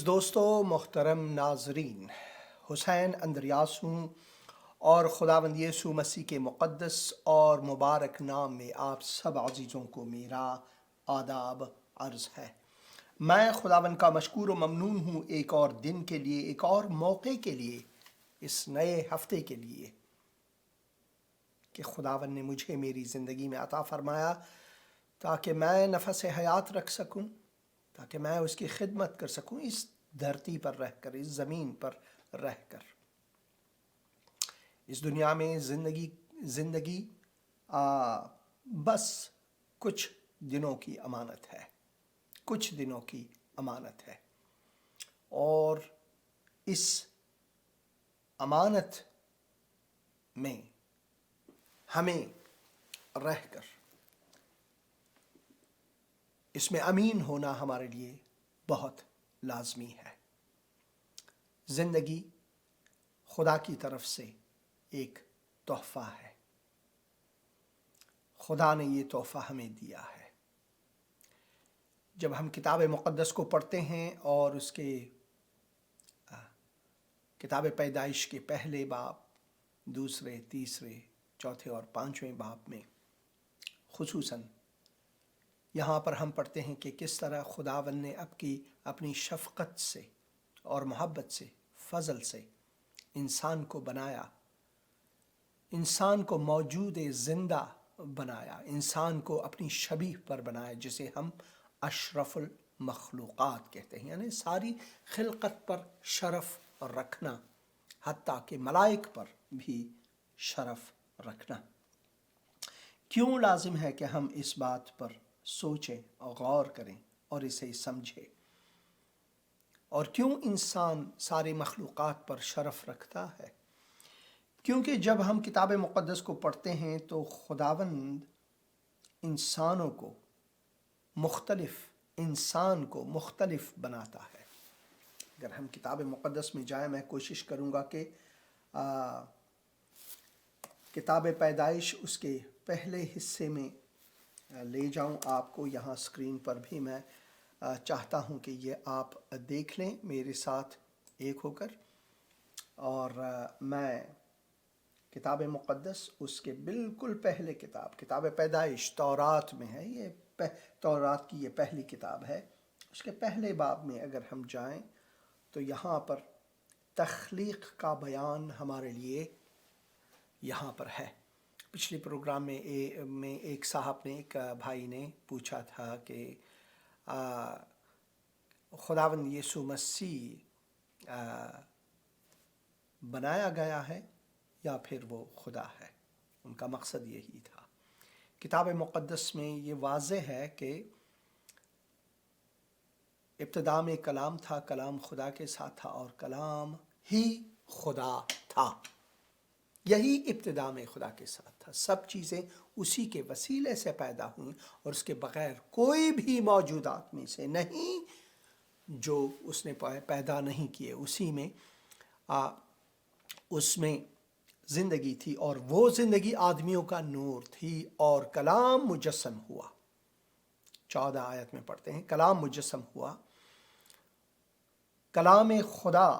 دوستو محترم ناظرین، حسین اندریاس ہوں اور خداوند یسوع مسیح کے مقدس اور مبارک نام میں آپ سب عزیزوں کو میرا آداب عرض ہے۔ میں خداوند کا مشکور و ممنون ہوں ایک اور دن کے لیے، ایک اور موقع کے لیے، اس نئے ہفتے کے لیے کہ خداوند نے مجھے میری زندگی میں عطا فرمایا تاکہ میں نفس حیات رکھ سکوں، تاکہ میں اس کی خدمت کر سکوں اس دھرتی پر رہ کر، اس زمین پر رہ کر۔ اس دنیا میں زندگی بس کچھ دنوں کی امانت ہے، کچھ دنوں کی امانت ہے، اور اس امانت میں ہمیں رہ کر اس میں امین ہونا ہمارے لیے بہت لازمی ہے۔ زندگی خدا کی طرف سے ایک تحفہ ہے، خدا نے یہ تحفہ ہمیں دیا ہے۔ جب ہم کتاب مقدس کو پڑھتے ہیں اور اس کے کتاب پیدائش کے پہلے باب، دوسرے، تیسرے، چوتھے اور پانچویں باب میں خصوصاً یہاں پر ہم پڑھتے ہیں کہ کس طرح خداوند نے اپنی شفقت سے اور محبت سے، فضل سے انسان کو بنایا، انسان کو موجود زندہ بنایا، انسان کو اپنی شبیہ پر بنایا، جسے ہم اشرف المخلوقات کہتے ہیں، یعنی ساری خلقت پر شرف رکھنا، حتیٰ کہ ملائک پر بھی شرف رکھنا۔ کیوں لازم ہے کہ ہم اس بات پر سوچیں اور غور کریں اور اسے سمجھیں؟ اور کیوں انسان ساری مخلوقات پر شرف رکھتا ہے؟ کیونکہ جب ہم کتاب مقدس کو پڑھتے ہیں تو خداوند انسان کو مختلف بناتا ہے۔ اگر ہم کتاب مقدس میں جائیں، میں کوشش کروں گا کہ کتاب پیدائش اس کے پہلے حصے میں لے جاؤں آپ کو۔ یہاں اسکرین پر بھی میں چاہتا ہوں کہ یہ آپ دیکھ لیں میرے ساتھ ایک ہو کر، اور میں کتاب مقدس اس کے بالکل پہلے کتاب پیدائش تورات میں ہے، یہ تورات کی یہ پہلی کتاب ہے۔ اس کے پہلے باب میں اگر ہم جائیں تو یہاں پر تخلیق کا بیان ہمارے لیے یہاں پر ہے۔ پچھلے پروگرام میں ایک صاحب نے، ایک بھائی نے پوچھا تھا کہ خداوند یسوع مسیح بنایا گیا ہے یا پھر وہ خدا ہے؟ ان کا مقصد یہی تھا۔ کتاب مقدس میں یہ واضح ہے کہ ابتدا میں کلام تھا، کلام خدا کے ساتھ تھا اور کلام ہی خدا تھا۔ یہی ابتدا میں خدا کے ساتھ تھا۔ سب چیزیں اسی کے وسیلے سے پیدا ہوئیں اور اس کے بغیر کوئی بھی موجودات میں سے نہیں جو اس نے پیدا نہیں کیے۔ اس میں زندگی تھی اور وہ زندگی آدمیوں کا نور تھی، اور کلام مجسم ہوا۔ 14 آیت میں پڑھتے ہیں، کلام مجسم ہوا، کلام خدا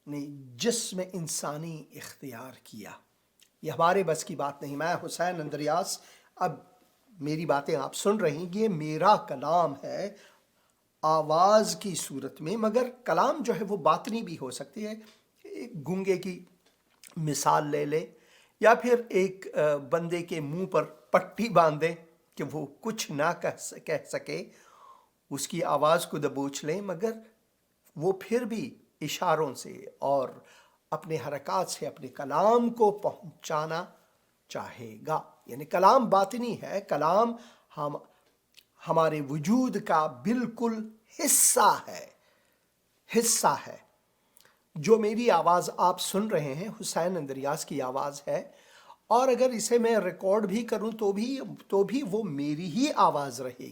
نے جسم انسانی اختیار کیا۔ یہ ہمارے بس کی بات نہیں۔ میں حسین اندریاس، اب میری باتیں آپ سن رہی ہیں، یہ میرا کلام ہے آواز کی صورت میں، مگر کلام جو ہے وہ باطنی بھی ہو سکتی ہے۔ ایک گونگے کی مثال لے لے، یا پھر ایک بندے کے منہ پر پٹی باندھے کہ وہ کچھ نہ کہہ سکے، اس کی آواز کو دبوچ لیں، مگر وہ پھر بھی اشاروں سے اور اپنے حرکات سے اپنے کلام کو پہنچانا چاہے گا۔ یعنی کلام باطنی ہے، کلام ہمارے وجود کا بالکل حصہ ہے۔ جو میری آواز آپ سن رہے ہیں، حسین اندریاس کی آواز ہے، اور اگر اسے میں ریکارڈ بھی کروں تو بھی وہ میری ہی آواز رہے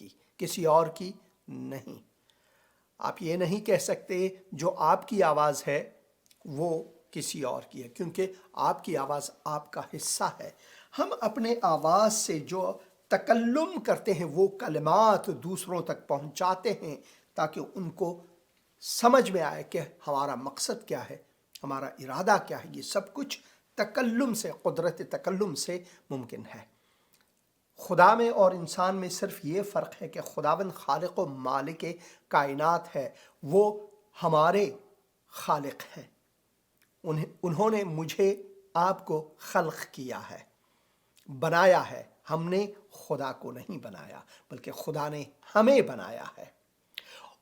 گی، کسی اور کی نہیں۔ آپ یہ نہیں کہہ سکتے جو آپ کی آواز ہے وہ کسی اور کی ہے، کیونکہ آپ کی آواز آپ کا حصہ ہے۔ ہم اپنے آواز سے جو تکلم کرتے ہیں، وہ کلمات دوسروں تک پہنچاتے ہیں تاکہ ان کو سمجھ میں آئے کہ ہمارا مقصد کیا ہے، ہمارا ارادہ کیا ہے۔ یہ سب کچھ تکلم سے، قدرت تکلم سے ممکن ہے۔ خدا میں اور انسان میں صرف یہ فرق ہے کہ خداوند خالق و مالک کائنات ہے، وہ ہمارے خالق ہیں۔ انہوں نے مجھے آپ کو خلق کیا ہے، بنایا ہے۔ ہم نے خدا کو نہیں بنایا بلکہ خدا نے ہمیں بنایا ہے۔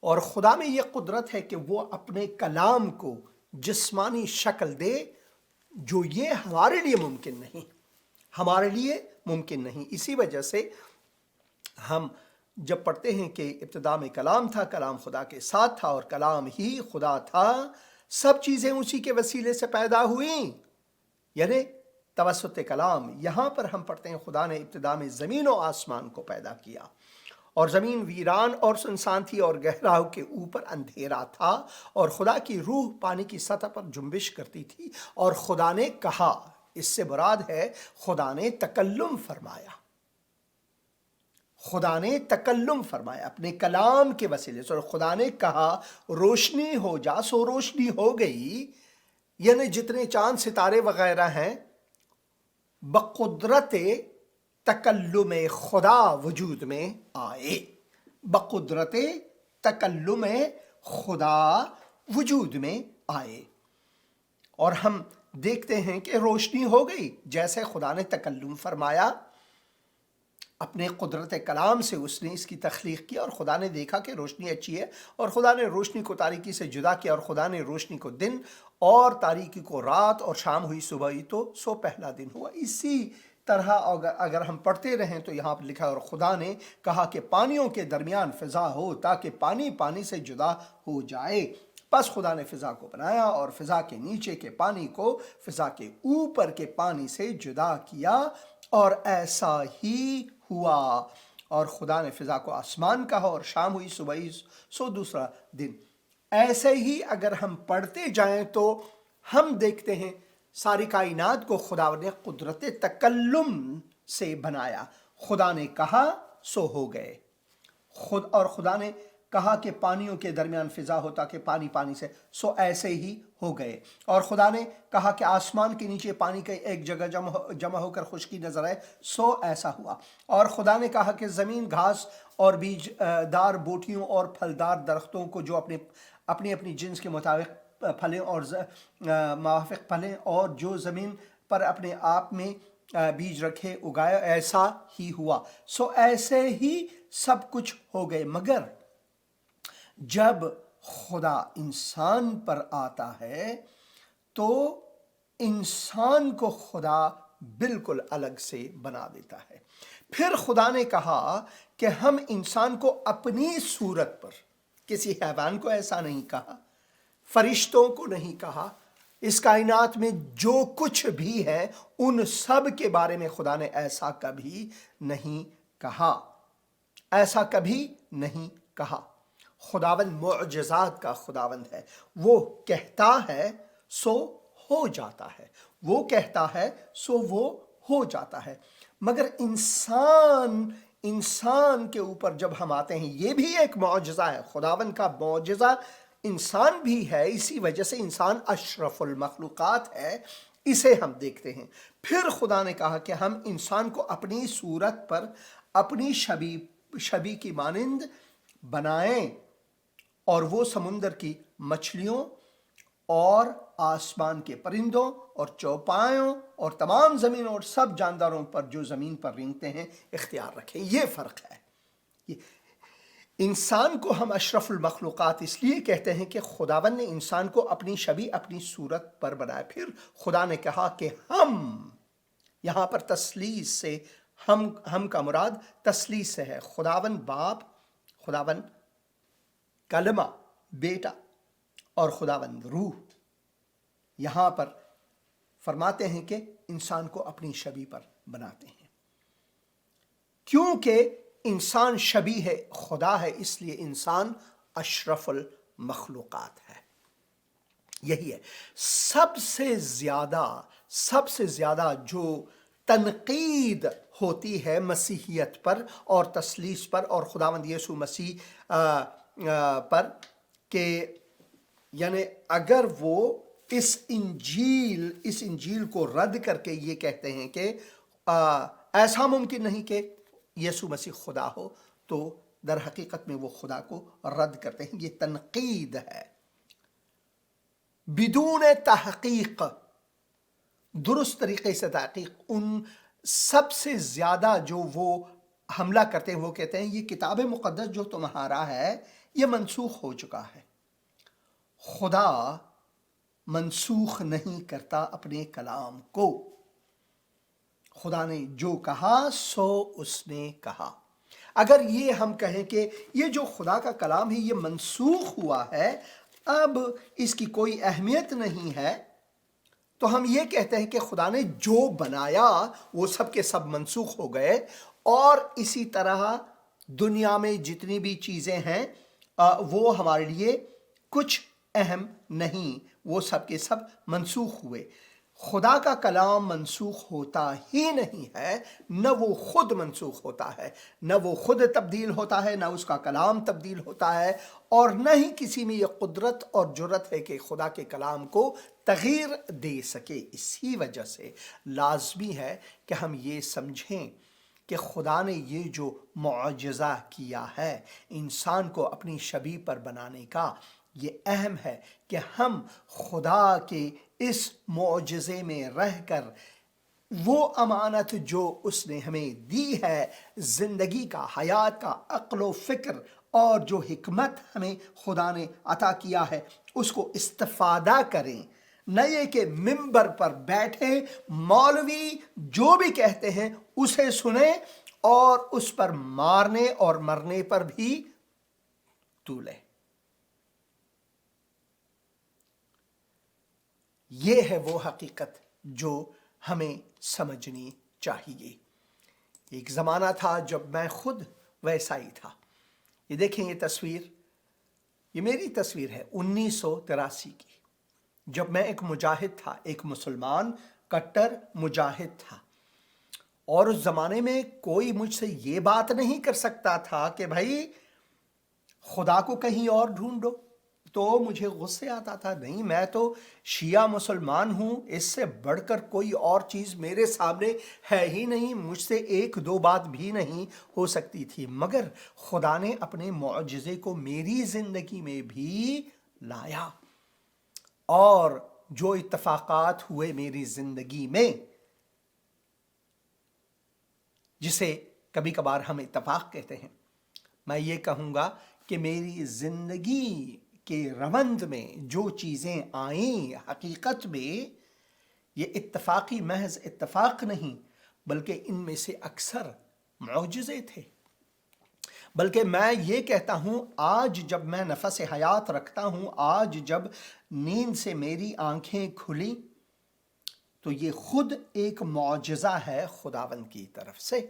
اور خدا میں یہ قدرت ہے کہ وہ اپنے کلام کو جسمانی شکل دے، جو یہ ہمارے لیے ممکن نہیں، ہمارے لیے ممکن نہیں۔ اسی وجہ سے ہم جب پڑھتے ہیں کہ ابتدا میں کلام تھا، کلام خدا کے ساتھ تھا اور کلام ہی خدا تھا، سب چیزیں اسی کے وسیلے سے پیدا ہوئیں، یعنی توسط کلام۔ یہاں پر ہم پڑھتے ہیں خدا نے ابتدا میں زمین و آسمان کو پیدا کیا، اور زمین ویران اور سنسان تھی اور گہراؤ کے اوپر اندھیرا تھا، اور خدا کی روح پانی کی سطح پر جنبش کرتی تھی، اور خدا نے کہا۔ اس سے مراد ہے خدا نے تکلم فرمایا، خدا نے تکلم فرمایا اپنے کلام کے وسیلے سے، اور خدا نے کہا روشنی ہو جا، سو روشنی ہو گئی۔ یعنی جتنے چاند ستارے وغیرہ ہیں بقدرت تکلم خدا وجود میں آئے، بقدرت تکلم خدا وجود میں آئے۔ اور ہم دیکھتے ہیں کہ روشنی ہو گئی، جیسے خدا نے تکلم فرمایا اپنے قدرت کلام سے، اس نے اس کی تخلیق کی، اور خدا نے دیکھا کہ روشنی اچھی ہے، اور خدا نے روشنی کو تاریکی سے جدا کیا، اور خدا نے روشنی کو دن اور تاریکی کو رات، اور شام ہوئی صبح ہوئی تو سو پہلا دن ہوا۔ اسی طرح اگر ہم پڑھتے رہیں تو یہاں پر لکھا ہے اور خدا نے کہا کہ پانیوں کے درمیان فضا ہو تاکہ پانی پانی سے جدا ہو جائے۔ پس خدا نے فضا کو بنایا اور فضا کے نیچے کے پانی کو فضا کے اوپر کے پانی سے جدا کیا، اور ایسا ہی ہوا۔ اور خدا نے فضا کو آسمان کہا، اور شام ہوئی صبح ہوئی سو دوسرا دن۔ ایسے ہی اگر ہم پڑھتے جائیں تو ہم دیکھتے ہیں ساری کائنات کو خدا نے قدرت تکلم سے بنایا۔ خدا نے کہا سو ہو گئے، اور خدا نے کہا کہ پانیوں کے درمیان فضا ہو تاکہ پانی پانی سے، سو ایسے ہی ہو گئے۔ اور خدا نے کہا کہ آسمان کے نیچے پانی کے ایک جگہ جمع ہو کر خشکی نظر آئے، سو ایسا ہوا۔ اور خدا نے کہا کہ زمین گھاس اور بیج دار بوٹیوں اور پھلدار درختوں کو جو اپنی اپنی جنس کے مطابق پھلیں اور موافق پھلیں، اور جو زمین پر اپنے آپ میں بیج رکھے اگایا، ایسا ہی ہوا۔ سو ایسے ہی سب کچھ ہو گئے۔ مگر جب خدا انسان پر آتا ہے تو انسان کو خدا بالکل الگ سے بنا دیتا ہے۔ پھر خدا نے کہا کہ ہم انسان کو اپنی صورت پر، کسی حیوان کو ایسا نہیں کہا، فرشتوں کو نہیں کہا، اس کائنات میں جو کچھ بھی ہے ان سب کے بارے میں خدا نے ایسا کبھی نہیں کہا، ایسا کبھی نہیں کہا۔ خداوند معجزات کا خداوند ہے، وہ کہتا ہے سو ہو جاتا ہے، وہ کہتا ہے سو وہ ہو جاتا ہے۔ مگر انسان کے اوپر جب ہم آتے ہیں، یہ بھی ایک معجزہ ہے، خداوند کا معجزہ انسان بھی ہے، اسی وجہ سے انسان اشرف المخلوقات ہے، اسے ہم دیکھتے ہیں۔ پھر خدا نے کہا کہ ہم انسان کو اپنی صورت پر اپنی شبیہ کی مانند بنائیں، اور وہ سمندر کی مچھلیوں اور آسمان کے پرندوں اور چوپایوں اور تمام زمین اور سب جانداروں پر جو زمین پر رینگتے ہیں اختیار رکھیں۔ یہ فرق ہے۔ انسان کو ہم اشرف المخلوقات اس لیے کہتے ہیں کہ خداوند نے انسان کو اپنی شبیہ اپنی صورت پر بنایا۔ پھر خدا نے کہا کہ ہم، یہاں پر تثلیث سے ہم کا مراد تثلیث سے ہے، خداوند باپ، خداوند کلمہ بیٹا، اور خداوند روح۔ یہاں پر فرماتے ہیں کہ انسان کو اپنی شبیہ پر بناتے ہیں، کیونکہ انسان شبیہ ہے خدا ہے، اس لیے انسان اشرف المخلوقات ہے۔ یہی ہے سب سے زیادہ جو تنقید ہوتی ہے مسیحیت پر اور تثلیث پر اور خداوند یسوع مسیح پر، کہ یعنی اگر وہ اس انجیل کو رد کر کے یہ کہتے ہیں کہ ایسا ممکن نہیں کہ یسوع مسیح خدا ہو، تو در حقیقت میں وہ خدا کو رد کرتے ہیں۔ یہ تنقید ہے بدون تحقیق، درست طریقے سے تحقیق۔ ان سب سے زیادہ جو وہ حملہ کرتے ہیں وہ کہتے ہیں یہ کتاب مقدس جو تمہارا ہے یہ منسوخ ہو چکا ہے۔ خدا منسوخ نہیں کرتا اپنے کلام کو۔ خدا نے جو کہا سو اس نے کہا۔ اگر یہ ہم کہیں کہ یہ جو خدا کا کلام ہے یہ منسوخ ہوا ہے، اب اس کی کوئی اہمیت نہیں ہے، تو ہم یہ کہتے ہیں کہ خدا نے جو بنایا وہ سب کے سب منسوخ ہو گئے، اور اسی طرح دنیا میں جتنی بھی چیزیں ہیں وہ ہمارے لیے کچھ اہم نہیں، وہ سب کے سب منسوخ ہوئے۔ خدا کا کلام منسوخ ہوتا ہی نہیں ہے، نہ وہ خود منسوخ ہوتا ہے، نہ وہ خود تبدیل ہوتا ہے، نہ اس کا کلام تبدیل ہوتا ہے، اور نہ ہی کسی میں یہ قدرت اور جرت ہے کہ خدا کے کلام کو تغییر دے سکے۔ اسی وجہ سے لازمی ہے کہ ہم یہ سمجھیں کہ خدا نے یہ جو معجزہ کیا ہے انسان کو اپنی شبیہ پر بنانے کا، یہ اہم ہے کہ ہم خدا کے اس معجزے میں رہ کر وہ امانت جو اس نے ہمیں دی ہے، زندگی کا، حیات کا، عقل و فکر اور جو حکمت ہمیں خدا نے عطا کیا ہے، اس کو استفادہ کریں، نہ یہ کہ ممبر پر بیٹھے مولوی جو بھی کہتے ہیں اسے سنیں اور اس پر مارنے اور مرنے پر بھی تولے۔ یہ ہے وہ حقیقت جو ہمیں سمجھنی چاہیے۔ ایک زمانہ تھا جب میں خود ویسا ہی تھا۔ یہ دیکھیں یہ تصویر، یہ میری تصویر ہے 1983 کی، جب میں ایک مجاہد تھا، ایک مسلمان کٹر مجاہد تھا، اور اس زمانے میں کوئی مجھ سے یہ بات نہیں کر سکتا تھا کہ بھائی خدا کو کہیں اور ڈھونڈو۔ تو مجھے غصے آتا تھا، نہیں میں تو شیعہ مسلمان ہوں، اس سے بڑھ کر کوئی اور چیز میرے سامنے ہے ہی نہیں، مجھ سے ایک دو بات بھی نہیں ہو سکتی تھی۔ مگر خدا نے اپنے معجزے کو میری زندگی میں بھی لایا، اور جو اتفاقات ہوئے میری زندگی میں، جسے کبھی کبھار ہم اتفاق کہتے ہیں، میں یہ کہوں گا کہ میری زندگی کے روند میں جو چیزیں آئیں حقیقت میں یہ اتفاقی محض اتفاق نہیں، بلکہ ان میں سے اکثر معجزے تھے۔ بلکہ میں یہ کہتا ہوں آج جب میں نفس حیات رکھتا ہوں، آج جب نیند سے میری آنکھیں کھلی، تو یہ خود ایک معجزہ ہے خداوند کی طرف سے۔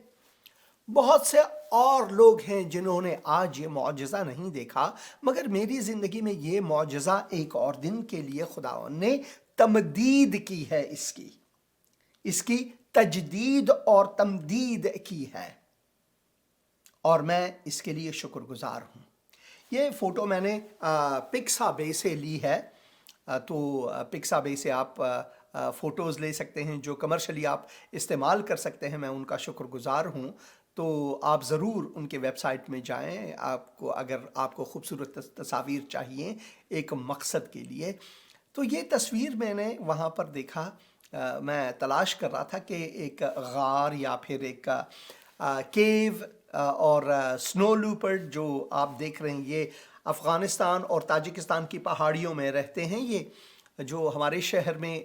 بہت سے اور لوگ ہیں جنہوں نے آج یہ معجزہ نہیں دیکھا، مگر میری زندگی میں یہ معجزہ ایک اور دن کے لیے خداوند نے تمدید کی ہے، اس کی تجدید اور تمدید کی ہے، اور میں اس کے لیے شکر گزار ہوں۔ یہ فوٹو میں نے پکسا بے سے لی ہے، تو پکسا بے سے آپ فوٹوز لے سکتے ہیں جو کمرشلی آپ استعمال کر سکتے ہیں، میں ان کا شکر گزار ہوں۔ تو آپ ضرور ان کے ویب سائٹ میں جائیں، اگر آپ کو خوبصورت تصاویر چاہیے ایک مقصد کے لیے۔ تو یہ تصویر میں نے وہاں پر دیکھا، میں تلاش کر رہا تھا کہ ایک غار یا پھر ایک کیو اور سنو لیوپرڈ جو آپ دیکھ رہے ہیں، یہ افغانستان اور تاجکستان کی پہاڑیوں میں رہتے ہیں۔ یہ جو ہمارے شہر میں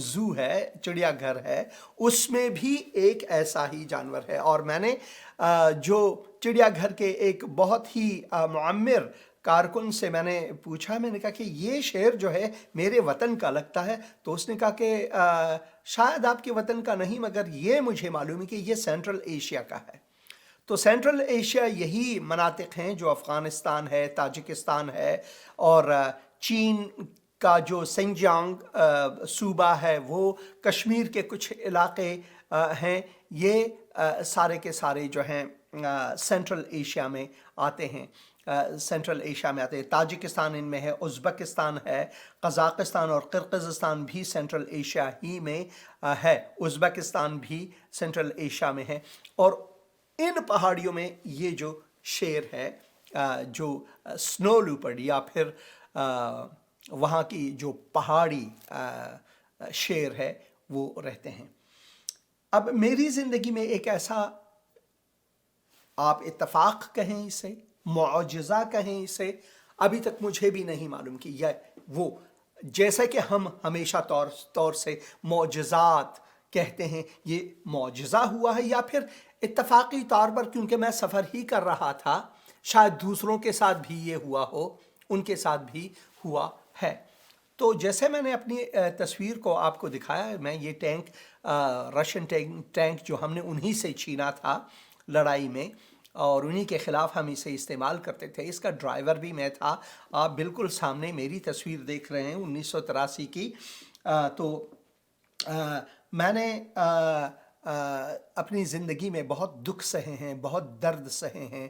زو ہے، چڑیا گھر ہے، اس میں بھی ایک ایسا ہی جانور ہے۔ اور میں نے جو چڑیا گھر کے ایک بہت ہی معمر کارکن سے میں نے پوچھا، میں نے کہا کہ یہ شیر جو ہے میرے وطن کا لگتا ہے، تو اس نے کہا کہ شاید آپ کے وطن کا نہیں، مگر یہ مجھے معلوم ہے کہ یہ سینٹرل ایشیا کا ہے۔ تو سینٹرل ایشیا یہی مناطق ہیں جو افغانستان ہے، تاجکستان ہے اور چین کا جو سنجیانگ صوبہ ہے، وہ کشمیر کے کچھ علاقے ہیں، یہ سارے کے سارے جو ہیں سینٹرل ایشیا میں آتے ہیں، سینٹرل ایشیا میں آتے ہیں۔ تاجکستان ان میں ہے، ازبکستان ہے، قزاقستان اور قرقزستان بھی سینٹرل ایشیا ہی میں ہے، ازبکستان بھی سینٹرل ایشیا میں ہے۔ اور ان پہاڑیوں میں یہ جو شیر ہے، جو سنو لیوپرڈ یا پھر وہاں کی جو پہاڑی شیر ہے، وہ رہتے ہیں۔ اب میری زندگی میں ایک ایسا، آپ اتفاق کہیں اسے، معجزہ کہیں اسے، ابھی تک مجھے بھی نہیں معلوم کہ یہ وہ، جیسا کہ ہم ہمیشہ طور سے معجزات کہتے ہیں، یہ معجزہ ہوا ہے یا پھر اتفاقی طور پر کیونکہ میں سفر ہی کر رہا تھا، شاید دوسروں کے ساتھ بھی یہ ہوا ہو، ان کے ساتھ بھی ہوا ہے۔ تو جیسے میں نے اپنی تصویر کو آپ کو دکھایا ہے، میں یہ ٹینک، رشین ٹینک جو ہم نے انہی سے چھینا تھا لڑائی میں، اور انہی کے خلاف ہم اسے استعمال کرتے تھے، اس کا ڈرائیور بھی میں تھا۔ آپ بالکل سامنے میری تصویر دیکھ رہے ہیں 1983 کی۔ تو میں نے اپنی زندگی میں بہت دکھ سہے ہیں، بہت درد سہے ہیں،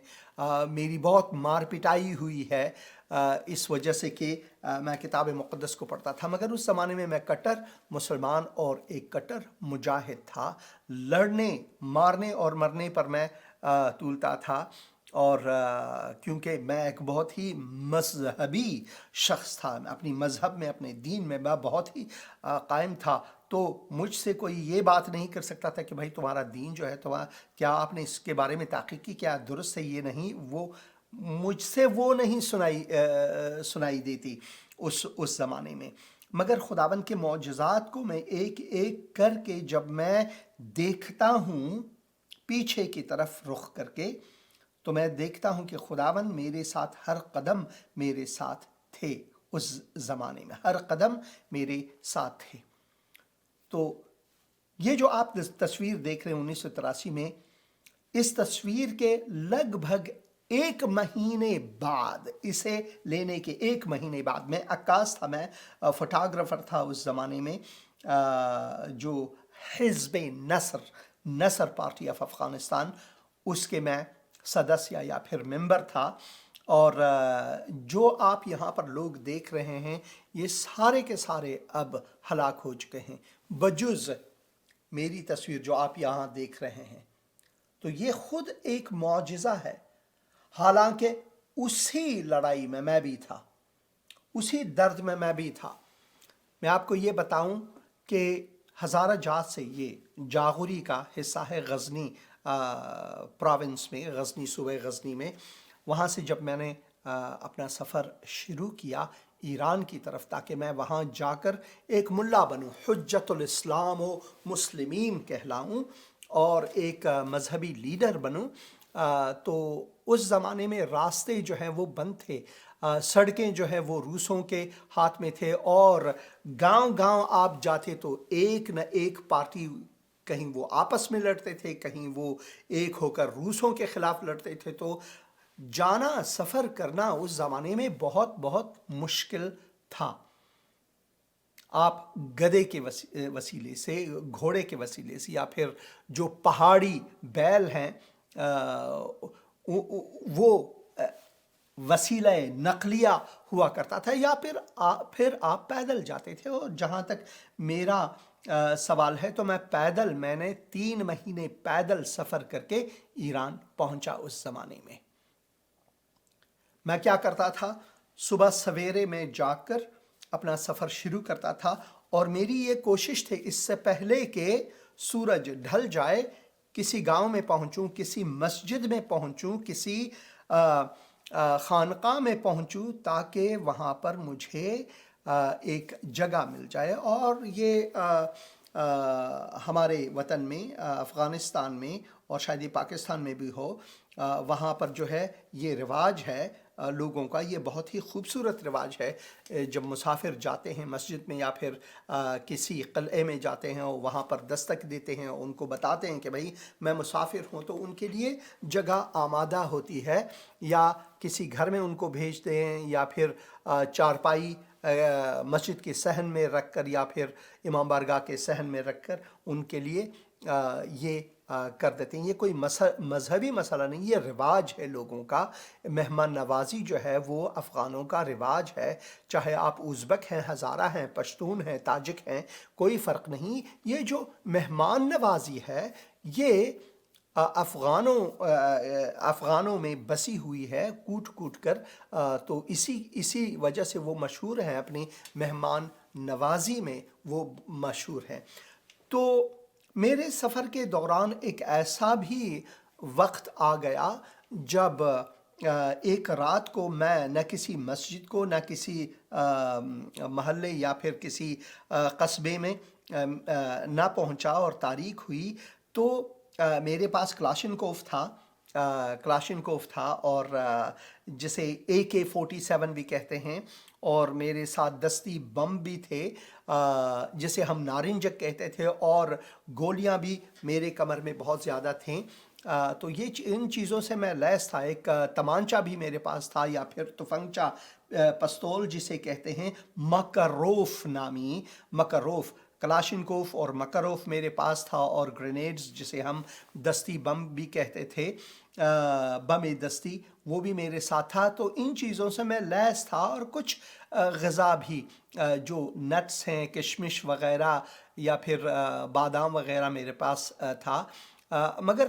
میری بہت مار پٹائی ہوئی ہے، اس وجہ سے کہ میں کتاب مقدس کو پڑھتا تھا، مگر اس زمانے میں کٹر مسلمان اور ایک کٹر مجاہد تھا۔ لڑنے، مارنے اور مرنے پر میں تولتا تھا، اور کیونکہ میں ایک بہت ہی مذہبی شخص تھا، اپنی مذہب میں، اپنے دین میں میں بہت ہی قائم تھا، تو مجھ سے کوئی یہ بات نہیں کر سکتا تھا کہ بھائی تمہارا دین جو ہے، کیا آپ نے اس کے بارے میں تحقیق کی، کیا درست ہے، یہ نہیں، وہ مجھ سے وہ نہیں سنائی دیتی اس زمانے میں۔ مگر خداوند کے معجزات کو میں ایک ایک کر کے جب میں دیکھتا ہوں پیچھے کی طرف رخ کر کے، تو میں دیکھتا ہوں کہ خداوند میرے ساتھ ہر قدم میرے ساتھ تھے، اس زمانے میں ہر قدم میرے ساتھ تھے۔ تو یہ جو آپ تصویر دیکھ رہے ہیں 1983 میں، اس تصویر کے لگ بھگ 1 مہینے بعد، اسے لینے کے 1 مہینے بعد، میں عکاس تھا، میں فوٹوگرافر تھا اس زمانے میں، جو حزب نصر پارٹی آف افغانستان، اس کے میں سدسیہ یا پھر ممبر تھا۔ اور جو آپ یہاں پر لوگ دیکھ رہے ہیں، یہ سارے کے سارے اب ہلاک ہو چکے ہیں، بجز میری تصویر جو آپ یہاں دیکھ رہے ہیں۔ تو یہ خود ایک معجزہ ہے، حالانکہ اسی لڑائی میں میں بھی تھا، اسی درد میں میں بھی تھا۔ میں آپ کو یہ بتاؤں کہ ہزارہ جات سے یہ جاغوری کا حصہ ہے، غزنی پروونس میں، غزنی صوبہ غزنی میں۔ وہاں سے جب میں نے اپنا سفر شروع کیا ایران کی طرف، تاکہ میں وہاں جا کر ایک ملا بنوں، حجت الاسلام و مسلمین کہلاؤں، اور ایک مذہبی لیڈر بنوں، تو اس زمانے میں راستے جو ہیں وہ بند تھے، سڑکیں جو ہیں وہ روسوں کے ہاتھ میں تھے، اور گاؤں گاؤں آپ جاتے تو ایک نہ ایک پارٹی، کہیں وہ آپس میں لڑتے تھے، کہیں وہ ایک ہو کر روسوں کے خلاف لڑتے تھے۔ تو جانا، سفر کرنا اس زمانے میں بہت بہت مشکل تھا۔ آپ گدے کے وسیلے سے، گھوڑے کے وسیلے سے، یا پھر جو پہاڑی بیل ہیں، وہ وسیلہ نقلیہ ہوا کرتا تھا، یا پھر آپ پیدل جاتے تھے۔ اور جہاں تک میرا سوال ہے، تو میں نے 3 مہینے پیدل سفر کر کے ایران پہنچا اس زمانے میں۔ میں کیا کرتا تھا، صبح سویرے میں جا کر اپنا سفر شروع کرتا تھا، اور میری یہ کوشش تھی اس سے پہلے کہ سورج ڈھل جائے کسی گاؤں میں پہنچوں، کسی مسجد میں پہنچوں، کسی خانقاہ میں پہنچوں، تاکہ وہاں پر مجھے ایک جگہ مل جائے۔ اور یہ ہمارے وطن میں، افغانستان میں، اور شاید یہ پاکستان میں بھی ہو، وہاں پر جو ہے یہ رواج ہے لوگوں کا، یہ بہت ہی خوبصورت رواج ہے۔ جب مسافر جاتے ہیں مسجد میں یا پھر کسی قلعے میں جاتے ہیں، اور وہاں پر دستک دیتے ہیں، ان کو بتاتے ہیں کہ بھائی میں مسافر ہوں، تو ان کے لیے جگہ آمادہ ہوتی ہے، یا کسی گھر میں ان کو بھیجتے ہیں، یا پھر چارپائی مسجد کے صحن میں رکھ کر یا پھر امام بارگاہ کے صحن میں رکھ کر ان کے لیے یہ کر دیتے ہیں۔ یہ کوئی مذہبی مسئلہ نہیں، یہ رواج ہے لوگوں کا۔ مہمان نوازی جو ہے وہ افغانوں کا رواج ہے، چاہے آپ ازبک ہیں، ہزارہ ہیں، پشتون ہیں، تاجک ہیں، کوئی فرق نہیں۔ یہ جو مہمان نوازی ہے یہ افغانوں میں بسی ہوئی ہے، کوٹ کوٹ کر، تو اسی وجہ سے وہ مشہور ہیں، اپنی مہمان نوازی میں وہ مشہور ہیں۔ تو میرے سفر کے دوران ایک ایسا بھی وقت آ گیا جب ایک رات کو میں نہ کسی مسجد کو، نہ کسی محلے یا پھر کسی قصبے میں نہ پہنچا اور تاریخ ہوئی، تو میرے پاس کلاشنکوف تھا اور جسے AK-47 بھی کہتے ہیں، اور میرے ساتھ دستی بم بھی تھے جسے ہم نارنجک کہتے تھے، اور گولیاں بھی میرے کمر میں بہت زیادہ تھیں۔ تو ان چیزوں سے میں لیس تھا۔ ایک تمانچہ بھی میرے پاس تھا، یا پھر تفنگچہ، پستول جسے کہتے ہیں، مکروف نامی، مکروف، کلاشنکوف اور مکروف میرے پاس تھا، اور گرینیڈز جسے ہم دستی بم بھی کہتے تھے، بم دستی، وہ بھی میرے ساتھ تھا۔ تو ان چیزوں سے میں لیس تھا، اور کچھ غذا بھی جو نٹس ہیں، کشمش وغیرہ یا پھر بادام وغیرہ میرے پاس تھا، مگر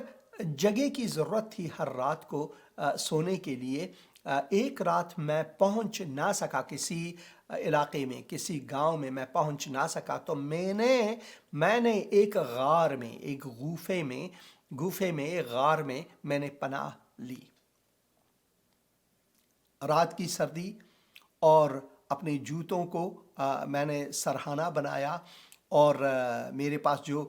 جگہ کی ضرورت تھی ہر رات کو سونے کے لیے۔ ایک رات میں پہنچ نہ سکا کسی علاقے میں، کسی گاؤں میں میں پہنچ نہ سکا، تو میں نے ایک غار میں، ایک گوفے میں ایک غار میں میں نے پناہ لی۔ رات کی سردی، اور اپنے جوتوں کو میں نے سرہانہ بنایا، اور میرے پاس جو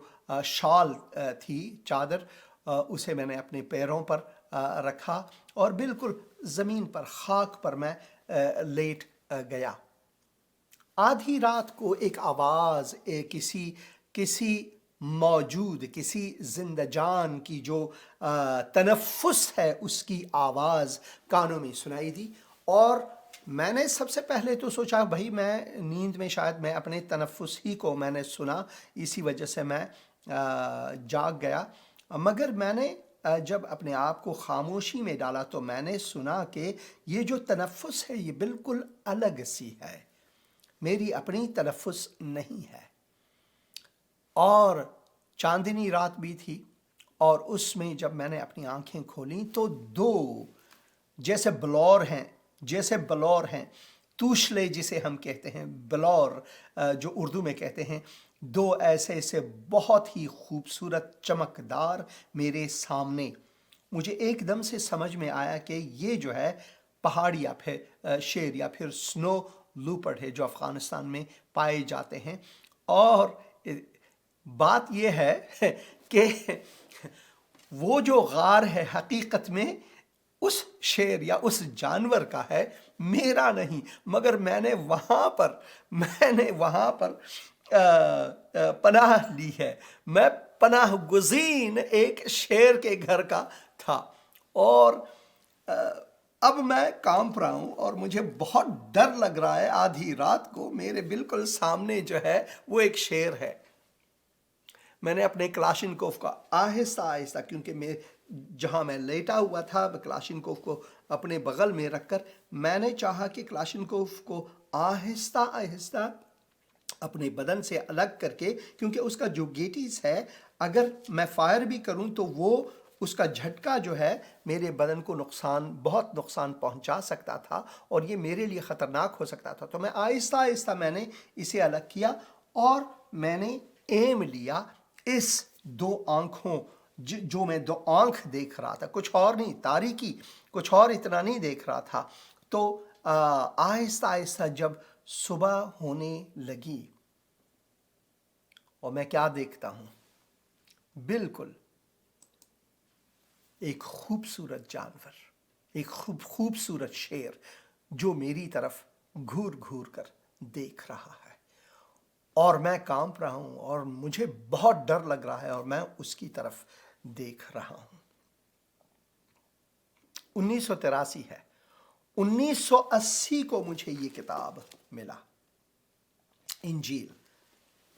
شال تھی، چادر، اسے میں نے اپنے پیروں پر رکھا، اور بالکل زمین پر، خاک پر میں لیٹ گیا۔ آدھی رات کو ایک آواز، کسی موجود، کسی زندہ جان کی جو تنفس ہے، اس کی آواز کانوں میں سنائی دی، اور میں نے سب سے پہلے تو سوچا بھائی میں نیند میں شاید میں اپنے تنفس ہی کو میں نے سنا، اسی وجہ سے میں جاگ گیا۔ مگر میں نے جب اپنے آپ کو خاموشی میں ڈالا تو میں نے سنا کہ یہ جو تنفس ہے یہ بالکل الگ سی ہے، میری اپنی تنفس نہیں ہے۔ اور چاندنی رات بھی تھی، اور اس میں جب میں نے اپنی آنکھیں کھولیں تو دو جیسے بلور ہیں، توشلے جسے ہم کہتے ہیں، بلور جو اردو میں کہتے ہیں، دو ایسے بہت ہی خوبصورت چمکدار میرے سامنے۔ مجھے ایک دم سے سمجھ میں آیا کہ یہ جو ہے پہاڑ یا پھر شیر یا پھر سنو لوپرڈ ہے، جو افغانستان میں پائے جاتے ہیں۔ اور بات یہ ہے کہ وہ جو غار ہے حقیقت میں اس شیر یا اس جانور کا ہے، میرا نہیں، مگر میں نے وہاں پر پناہ لی ہے۔ میں پناہ گزین ایک شیر کے گھر کا تھا، اور اب میں کانپ رہا ہوں، اور مجھے بہت ڈر لگ رہا ہے۔ آدھی رات کو میرے بالکل سامنے جو ہے وہ ایک شیر ہے۔ میں نے اپنے کلاشنکوف کا آہستہ، کیونکہ جہاں میں لیٹا ہوا تھا، کلاشنکوف کو اپنے بغل میں رکھ کر میں نے چاہا کہ کلاشنکوف کو آہستہ اپنے بدن سے الگ کر کے، کیونکہ اس کا جو گیٹیز ہے، اگر میں فائر بھی کروں تو وہ اس کا جھٹکا جو ہے میرے بدن کو بہت نقصان پہنچا سکتا تھا، اور یہ میرے لیے خطرناک ہو سکتا تھا۔ تو میں آہستہ میں نے اسے الگ کیا، اور میں نے ایم لیا اس دو آنکھوں، جو میں دو آنکھ دیکھ رہا تھا، کچھ اور نہیں، تاریکی، کچھ اور اتنا نہیں دیکھ رہا تھا۔ تو آہستہ جب صبح ہونے لگی، اور میں کیا دیکھتا ہوں؟ بالکل ایک خوبصورت جانور، ایک خوبصورت شیر جو میری طرف گھور کر دیکھ رہا ہے، اور میں کانپ رہا ہوں، اور مجھے بہت ڈر لگ رہا ہے، اور میں اس کی طرف دیکھ رہا ہوں۔ 1983 ہے۔ 1980 کو مجھے یہ کتاب ملا۔ انجیل.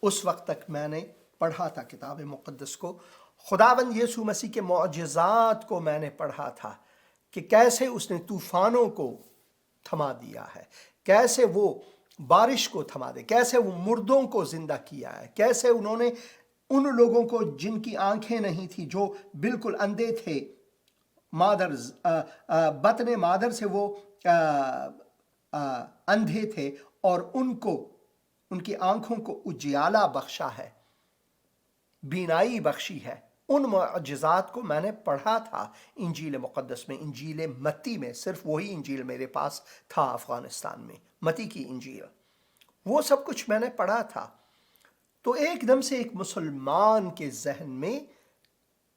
اس وقت تک میں نے پڑھا تھا کتاب مقدس کو، خداوند یسوع مسیح کے معجزات کو میں نے پڑھا تھا کہ کیسے اس نے طوفانوں کو تھما دیا ہے، کیسے وہ بارش کو تھما دے، کیسے وہ مردوں کو زندہ کیا ہے، کیسے انہوں نے ان لوگوں کو جن کی آنکھیں نہیں تھی، جو بالکل اندھے تھے، بطن مادر سے وہ اندھے تھے، اور ان کی آنکھوں کو اجیالا بخشا ہے، بینائی بخشی ہے. ان معجزات کو میں نے پڑھا تھا انجیل مقدس میں، انجیل متی میں. صرف وہی انجیل میرے پاس تھا افغانستان میں، متی کی انجیل. وہ سب کچھ میں نے پڑھا تھا. تو ایک دم سے ایک مسلمان کے ذہن میں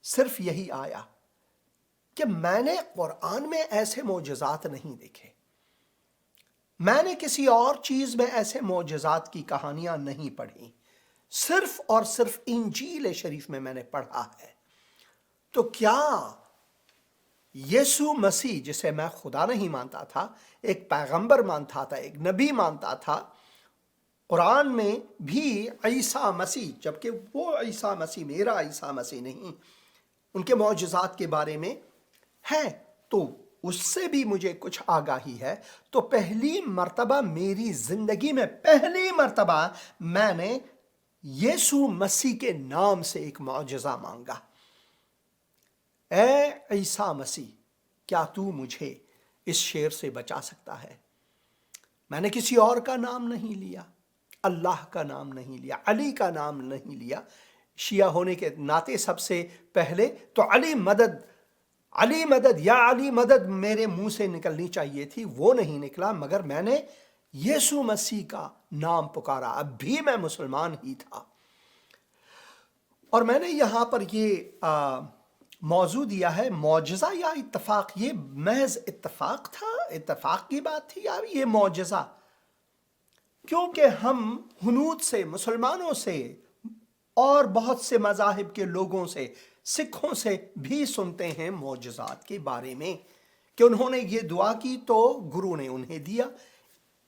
صرف یہی آیا کہ میں نے قرآن میں ایسے معجزات نہیں دیکھے، میں نے کسی اور چیز میں ایسے معجزات کی کہانیاں نہیں پڑھی، صرف اور صرف انجیل شریف میں نے پڑھا ہے. تو کیا یسوع مسیح، جسے میں خدا نہیں مانتا تھا، ایک پیغمبر مانتا تھا، ایک نبی مانتا تھا، قرآن میں بھی عیسیٰ مسیح، جبکہ وہ عیسیٰ مسیح میرا عیسیٰ مسیح نہیں، ان کے معجزات کے بارے میں ہے، تو اس سے بھی مجھے کچھ آگاہی ہے. تو پہلی مرتبہ میری زندگی میں، پہلی مرتبہ میں نے یسوع مسیح کے نام سے ایک معجزہ مانگا. اے عیسیٰ مسیح، کیا تو مجھے اس شر سے بچا سکتا ہے؟ میں نے کسی اور کا نام نہیں لیا، اللہ کا نام نہیں لیا، علی کا نام نہیں لیا. شیعہ ہونے کے ناطے سب سے پہلے تو علی مدد، علی مدد، یا علی مدد میرے منہ سے نکلنی چاہیے تھی، وہ نہیں نکلا، مگر میں نے یسوع مسیح کا نام پکارا. اب بھی میں مسلمان ہی تھا. اور میں نے یہاں پر یہ موضوع دیا ہے، معجزہ یا اتفاق. یہ محض اتفاق تھا، اتفاق کی بات تھی، یا یہ معجزہ؟ کیونکہ ہم ہنود سے، مسلمانوں سے، اور بہت سے مذاہب کے لوگوں سے، سکھوں سے بھی سنتے ہیں معجزات کے بارے میں، کہ انہوں نے یہ دعا کی تو گرو نے انہیں دیا،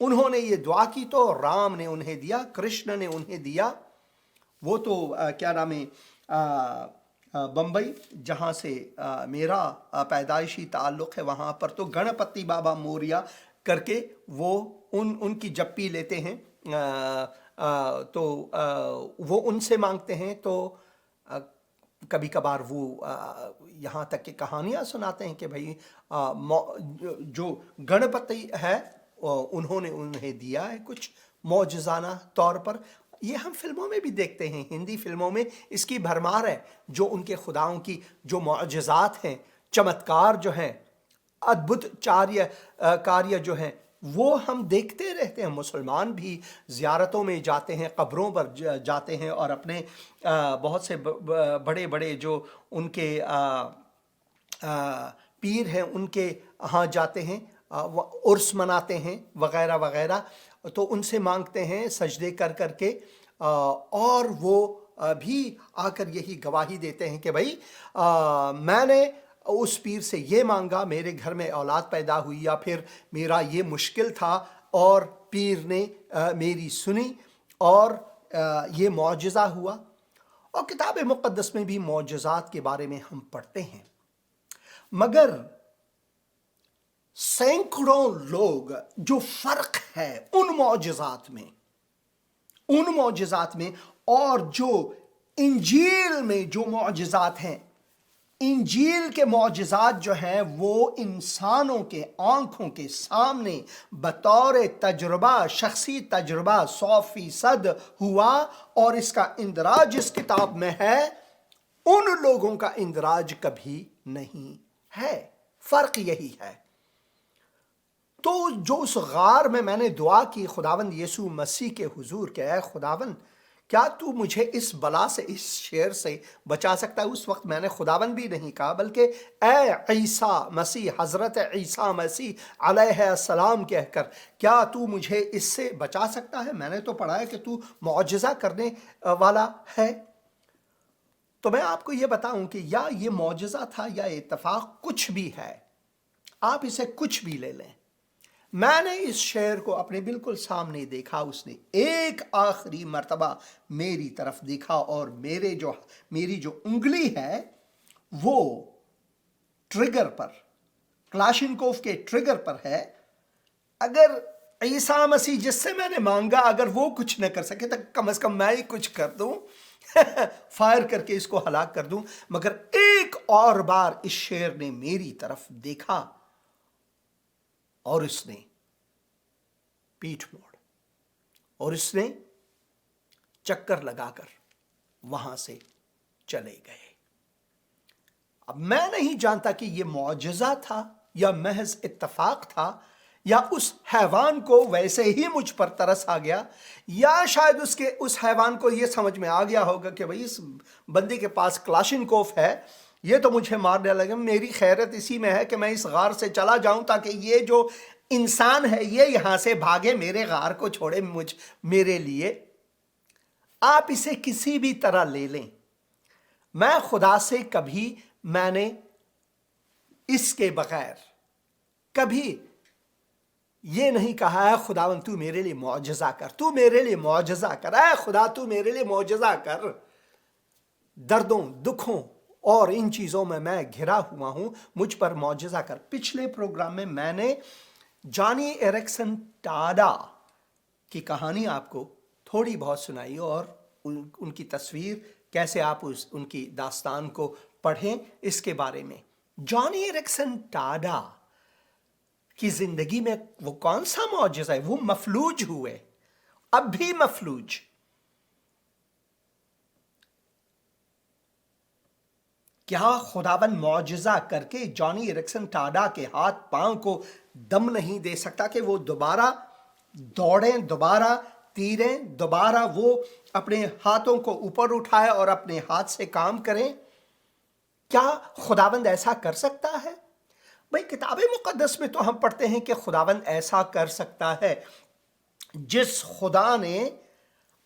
انہوں نے یہ دعا کی تو رام نے انہیں دیا، کرشن نے انہیں دیا. وہ تو کیا نام ہے، بمبئی جہاں سے میرا پیدائشی تعلق ہے، وہاں پر تو گنپتی بابا موریا کر کے وہ ان کی جپی لیتے ہیں، تو وہ ان سے مانگتے ہیں. تو کبھی کبھار وہ یہاں تک کہ کہانیاں سناتے ہیں کہ بھائی جو گنپتی ہے انہوں نے انہیں دیا ہے کچھ معجزانہ طور پر. یہ ہم فلموں میں بھی دیکھتے ہیں، ہندی فلموں میں اس کی بھرمار ہے، جو ان کے خداؤں کی جو معجزات ہیں، چمتکار جو ہیں، ادبھت کاریہ جو ہیں، وہ ہم دیکھتے رہتے ہیں. مسلمان بھی زیارتوں میں جاتے ہیں، قبروں پر جاتے ہیں، اور اپنے بہت سے بڑے بڑے جو ان کے پیر ہیں ان کے ہاں جاتے ہیں، عرس مناتے ہیں وغیرہ وغیرہ. تو ان سے مانگتے ہیں سجدے کر کر کے، اور وہ بھی آ کر یہی گواہی دیتے ہیں کہ بھائی میں نے اس پیر سے یہ مانگا، میرے گھر میں اولاد پیدا ہوئی، یا پھر میرا یہ مشکل تھا اور پیر نے میری سنی اور یہ معجزہ ہوا. اور کتاب مقدس میں بھی معجزات کے بارے میں ہم پڑھتے ہیں، مگر سینکڑوں لوگ جو فرق ہے ان معجزات میں اور جو انجیل میں جو معجزات ہیں. انجیل کے معجزات جو ہیں وہ انسانوں کے آنکھوں کے سامنے بطور تجربہ، شخصی تجربہ 100% ہوا، اور اس کا اندراج اس کتاب میں ہے، ان لوگوں کا اندراج کبھی نہیں ہے. فرق یہی ہے. تو جو اس غار میں نے دعا کی خداوند یسوع مسیح کے حضور کہ اے خداوند، کیا تو مجھے اس بلا سے، اس شر سے بچا سکتا ہے؟ اس وقت میں نے خداوند بھی نہیں کہا، بلکہ اے عیسیٰ مسیح، حضرت عیسیٰ مسیح علیہ السلام کہہ کر، کیا تو مجھے اس سے بچا سکتا ہے؟ میں نے تو پڑھا ہے کہ تو معجزہ کرنے والا ہے. تو میں آپ کو یہ بتاؤں کہ یا یہ معجزہ تھا یا اتفاق، کچھ بھی ہے، آپ اسے کچھ بھی لے لیں، میں نے اس شیر کو اپنے بالکل سامنے دیکھا، اس نے ایک آخری مرتبہ میری طرف دیکھا اور میری جو انگلی ہے وہ ٹریگر پر، کلاشنکوف کے ٹریگر پر ہے۔ اگر عیسیٰ مسیح جس سے میں نے مانگا اگر وہ کچھ نہ کر سکے تو کم از کم میں ہی کچھ کر دوں، فائر کر کے اس کو ہلاک کر دوں۔ مگر ایک اور بار اس شیر نے میری طرف دیکھا اور اس نے پیٹھ موڑ اور اس نے چکر لگا کر وہاں سے چلے گئے۔ اب میں نہیں جانتا کہ یہ معجزہ تھا یا محض اتفاق تھا، یا اس حیوان کو ویسے ہی مجھ پر ترس آ گیا، یا شاید اس حیوان کو یہ سمجھ میں آ گیا ہوگا کہ بھئی اس بندے کے پاس کلاشنکوف ہے، یہ تو مجھے مارنے لگے، میری خیرت اسی میں ہے کہ میں اس غار سے چلا جاؤں تاکہ یہ جو انسان ہے یہ یہاں سے بھاگے، میرے غار کو چھوڑے میرے لیے۔ آپ اسے کسی بھی طرح لے لیں، میں خدا سے کبھی میں نے اس کے بغیر کبھی یہ نہیں کہا ہے خداوند تو میرے لیے معجزہ کر، تو میرے لیے معجزہ کر، اے خدا تو میرے لیے معجزہ کر۔ دردوں، دکھوں اور ان چیزوں میں گھرا ہوا ہوں، مجھ پر معجزہ کر۔ پچھلے پروگرام میں نے جانی ایرکسن ٹاڈا کی کہانی آپ کو تھوڑی بہت سنائی اور ان کی تصویر کیسے آپ ان کی داستان کو پڑھیں اس کے بارے میں۔ جانی ایرکسن ٹاڈا کی زندگی میں وہ کون سا معجزہ ہے؟ وہ مفلوج ہوئے، اب بھی مفلوج۔ کیا خداوند معجزہ کر کے جانی ایرکسن ٹاڈا کے ہاتھ پاؤں کو دم نہیں دے سکتا کہ وہ دوبارہ دوڑیں، دوبارہ تیریں، دوبارہ وہ اپنے ہاتھوں کو اوپر اٹھائے اور اپنے ہاتھ سے کام کریں؟ کیا خداوند ایسا کر سکتا ہے؟ بھئی کتاب مقدس میں تو ہم پڑھتے ہیں کہ خداوند ایسا کر سکتا ہے۔ جس خدا نے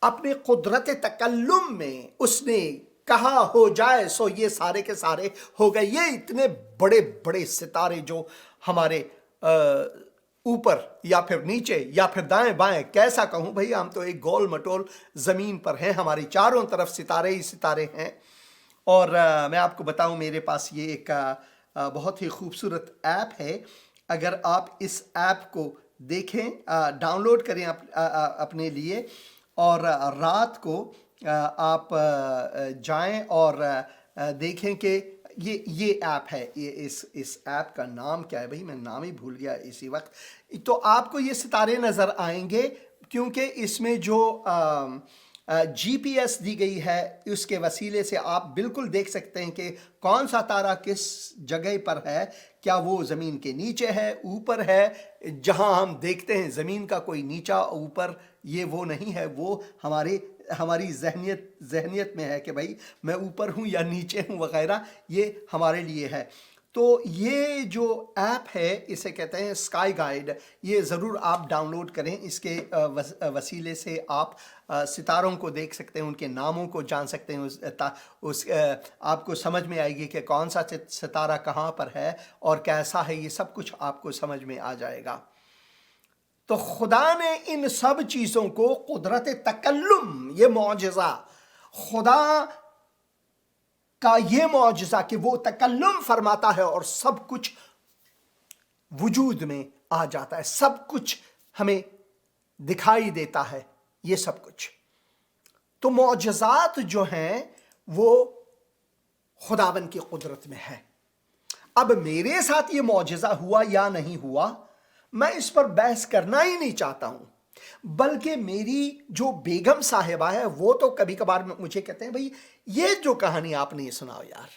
اپنے قدرت تکلم میں اس نے کہا ہو جائے سو یہ سارے کے سارے ہو گئے۔ یہ اتنے بڑے بڑے ستارے جو ہمارے اوپر یا پھر نیچے یا پھر دائیں بائیں، کیسا کہوں بھئی، ہم تو ایک گول مٹول زمین پر ہیں، ہماری چاروں طرف ستارے ہی ستارے ہیں۔ اور میں آپ کو بتاؤں میرے پاس یہ ایک بہت ہی خوبصورت ایپ ہے۔ اگر آپ اس ایپ کو دیکھیں، ڈاؤن لوڈ کریں اپنے لیے، اور رات کو آپ جائیں اور دیکھیں کہ یہ ایپ ہے۔ اس ایپ کا نام کیا ہے بھئی؟ میں نام ہی بھول گیا اسی وقت۔ تو آپ کو یہ ستارے نظر آئیں گے کیونکہ اس میں جو جی پی ایس دی گئی ہے اس کے وسیلے سے آپ بالکل دیکھ سکتے ہیں کہ کون سا تارہ کس جگہ پر ہے، کیا وہ زمین کے نیچے ہے، اوپر ہے۔ جہاں ہم دیکھتے ہیں زمین کا کوئی نیچا اوپر، یہ وہ نہیں ہے، وہ ہماری ذہنیت میں ہے کہ بھائی میں اوپر ہوں یا نیچے ہوں وغیرہ، یہ ہمارے لیے ہے۔ تو یہ جو ایپ ہے اسے کہتے ہیں اسکائی گائیڈ، یہ ضرور آپ ڈاؤن لوڈ کریں۔ اس کے وسیلے سے آپ ستاروں کو دیکھ سکتے ہیں، ان کے ناموں کو جان سکتے ہیں، آپ کو سمجھ میں آئے گی کہ کون سا ستارہ کہاں پر ہے اور کیسا ہے، یہ سب کچھ آپ کو سمجھ میں آ جائے گا۔ تو خدا نے ان سب چیزوں کو قدرت تکلم، یہ معجزہ، خدا کا یہ معجزہ کہ وہ تکلم فرماتا ہے اور سب کچھ وجود میں آ جاتا ہے، سب کچھ ہمیں دکھائی دیتا ہے، یہ سب کچھ۔ تو معجزات جو ہیں وہ خداوند کی قدرت میں ہے۔ اب میرے ساتھ یہ معجزہ ہوا یا نہیں ہوا، میں اس پر بحث کرنا ہی نہیں چاہتا ہوں، بلکہ میری جو بیگم صاحبہ ہے وہ تو کبھی کبھار مجھے کہتے ہیں بھئی یہ جو کہانی آپ نے سناؤ یار،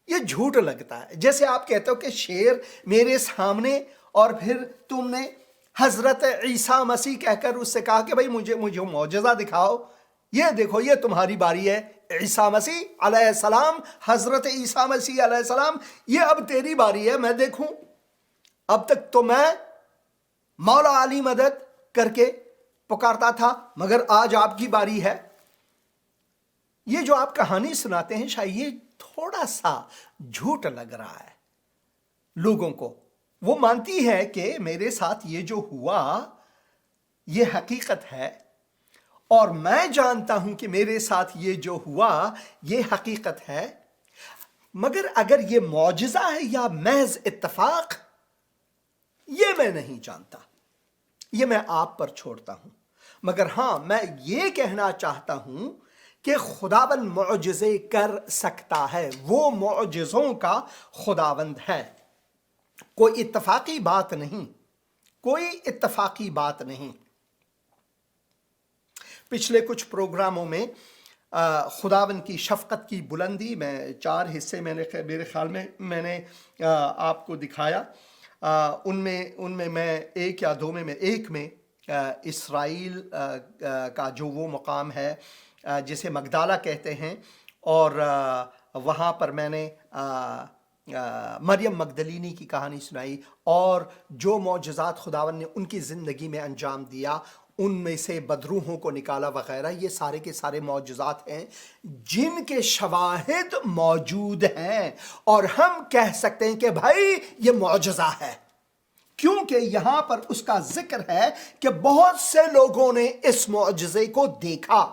یہ جھوٹ لگتا ہے۔ جیسے آپ کہتے ہو کہ شیر میرے سامنے اور پھر تم نے حضرت عیسیٰ مسیح کہہ کر اس سے کہا کہ بھئی مجھے معجزہ دکھاؤ، یہ دیکھو یہ تمہاری باری ہے عیسیٰ مسیح علیہ السلام، حضرت عیسیٰ مسیح علیہ السلام، یہ اب تیری باری ہے، میں دیکھوں۔ اب تک تو میں مولا علی مدد کر کے پکارتا تھا، مگر آج آپ کی باری ہے۔ یہ جو آپ کہانی سناتے ہیں شاید یہ تھوڑا سا جھوٹ لگ رہا ہے لوگوں کو، وہ مانتی ہے کہ میرے ساتھ یہ جو ہوا یہ حقیقت ہے، اور میں جانتا ہوں کہ میرے ساتھ یہ جو ہوا یہ حقیقت ہے، مگر اگر یہ معجزہ ہے یا محض اتفاق، یہ میں نہیں جانتا، یہ میں آپ پر چھوڑتا ہوں۔ مگر ہاں، میں یہ کہنا چاہتا ہوں کہ خداوند معجزے کر سکتا ہے، وہ معجزوں کا خداوند ہے۔ کوئی اتفاقی بات نہیں، کوئی اتفاقی بات نہیں۔ پچھلے کچھ پروگراموں میں خداوند کی شفقت کی بلندی میں 4 حصے میرے خیال میں نے آپ کو دکھایا۔ ان میں میں ایک یا دو میں ایک میں اسرائیل کا جو وہ مقام ہے جسے مگدالہ کہتے ہیں، اور وہاں پر میں نے مریم مگدلینی کی کہانی سنائی، اور جو معجزات خداوند نے ان کی زندگی میں انجام دیا، ان میں سے بدروحوں کو نکالا وغیرہ، یہ سارے کے سارے معجزات ہیں جن کے شواہد موجود ہیں، اور ہم کہہ سکتے ہیں کہ بھائی یہ معجزہ ہے، کیونکہ یہاں پر اس کا ذکر ہے کہ بہت سے لوگوں نے اس معجزے کو دیکھا۔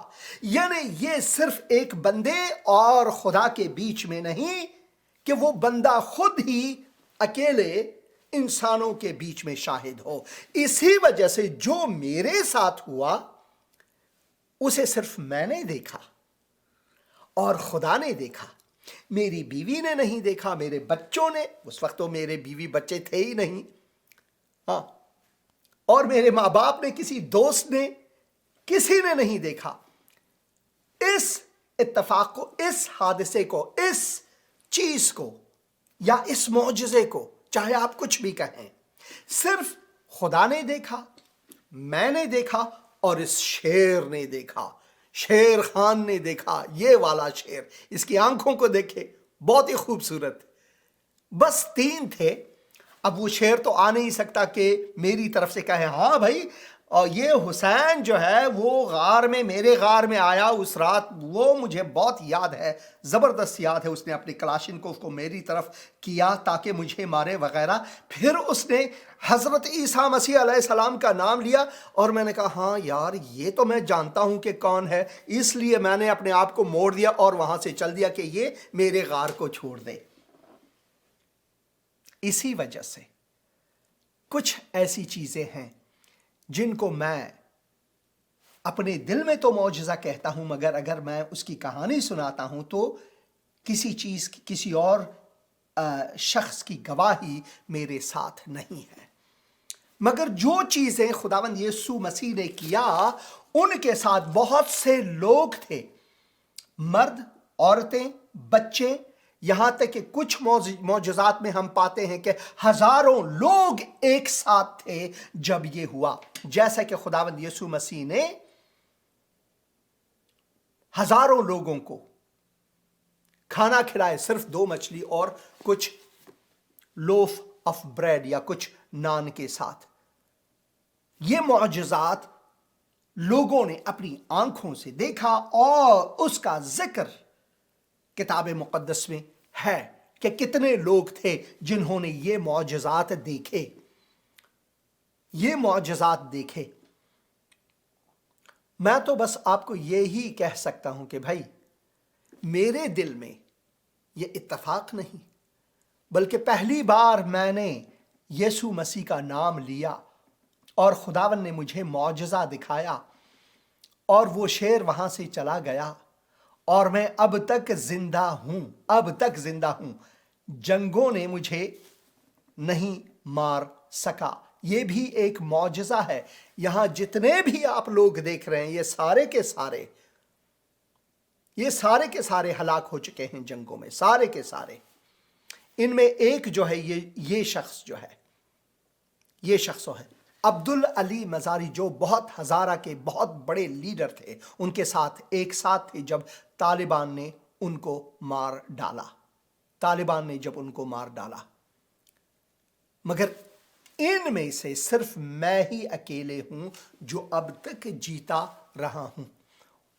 یعنی یہ صرف ایک بندے اور خدا کے بیچ میں نہیں کہ وہ بندہ خود ہی اکیلے انسانوں کے بیچ میں شاہد ہو۔ اسی وجہ سے جو میرے ساتھ ہوا اسے صرف میں نے دیکھا اور خدا نے دیکھا، میری بیوی نے نہیں دیکھا، میرے بچوں نے، اس وقت تو میرے بیوی بچے تھے ہی نہیں، ہاں، اور میرے ماں باپ نے، کسی دوست نے، کسی نے نہیں دیکھا۔ اس اتفاق کو، اس حادثے کو، اس چیز کو یا اس معجزے کو، چاہے آپ کچھ بھی کہیں، صرف خدا نے دیکھا، میں نے دیکھا، اور اس شیر نے دیکھا، شیر خان نے دیکھا۔ یہ والا شیر، اس کی آنکھوں کو دیکھے، بہت ہی خوبصورت، بس 3 تھے۔ اب وہ شیر تو آ نہیں سکتا کہ میری طرف سے کہے ہاں بھائی، اور یہ حسین جو ہے وہ غار میں، میرے غار میں آیا اس رات، وہ مجھے بہت یاد ہے، زبردست یاد ہے، اس نے اپنی کلاشنکوف کو میری طرف کیا تاکہ مجھے مارے وغیرہ، پھر اس نے حضرت عیسیٰ مسیح علیہ السلام کا نام لیا، اور میں نے کہا ہاں یار یہ تو میں جانتا ہوں کہ کون ہے، اس لیے میں نے اپنے آپ کو موڑ دیا اور وہاں سے چل دیا کہ یہ میرے غار کو چھوڑ دے۔ اسی وجہ سے کچھ ایسی چیزیں ہیں جن کو میں اپنے دل میں تو معجزہ کہتا ہوں، مگر اگر میں اس کی کہانی سناتا ہوں تو کسی چیز کی، کسی اور شخص کی گواہی میرے ساتھ نہیں ہے۔ مگر جو چیزیں خداوند یسوع مسیح نے کیا، ان کے ساتھ بہت سے لوگ تھے، مرد، عورتیں، بچے، یہاں تک کہ کچھ معجزات میں ہم پاتے ہیں کہ ہزاروں لوگ ایک ساتھ تھے جب یہ ہوا، جیسا کہ خداوند یسوع مسیح نے ہزاروں لوگوں کو کھانا کھلائے، صرف 2 مچھلی اور کچھ لوف آف بریڈ یا کچھ نان کے ساتھ۔ یہ معجزات لوگوں نے اپنی آنکھوں سے دیکھا، اور اس کا ذکر کتاب مقدس میں ہے کہ کتنے لوگ تھے جنہوں نے یہ معجزات دیکھے، یہ معجزات دیکھے۔ میں تو بس آپ کو یہی کہہ سکتا ہوں کہ بھائی میرے دل میں یہ اتفاق نہیں، بلکہ پہلی بار میں نے یسوع مسیح کا نام لیا اور خداوند نے مجھے معجزہ دکھایا، اور وہ شیر وہاں سے چلا گیا، اور میں اب تک زندہ ہوں، اب تک زندہ ہوں۔ جنگوں نے مجھے نہیں مار سکا۔ یہ بھی ایک معجزہ ہے۔ یہاں جتنے بھی آپ لوگ دیکھ رہے ہیں، یہ سارے کے سارے ہلاک ہو چکے ہیں جنگوں میں، سارے کے سارے۔ ان میں ایک جو ہے، یہ شخص جو ہے، یہ شخص ہے عبدالعلی مزاری، جو بہت ہزارہ کے بہت بڑے لیڈر تھے، ان کے ساتھ ایک ساتھ تھے جب طالبان نے ان کو مار ڈالا۔ مگر ان میں سے صرف میں ہی اکیلے ہوں جو اب تک جیتا رہا ہوں۔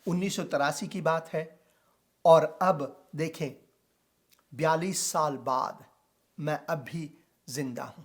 1983 کی بات ہے، اور اب دیکھیں 42 سال بعد میں اب بھی زندہ ہوں۔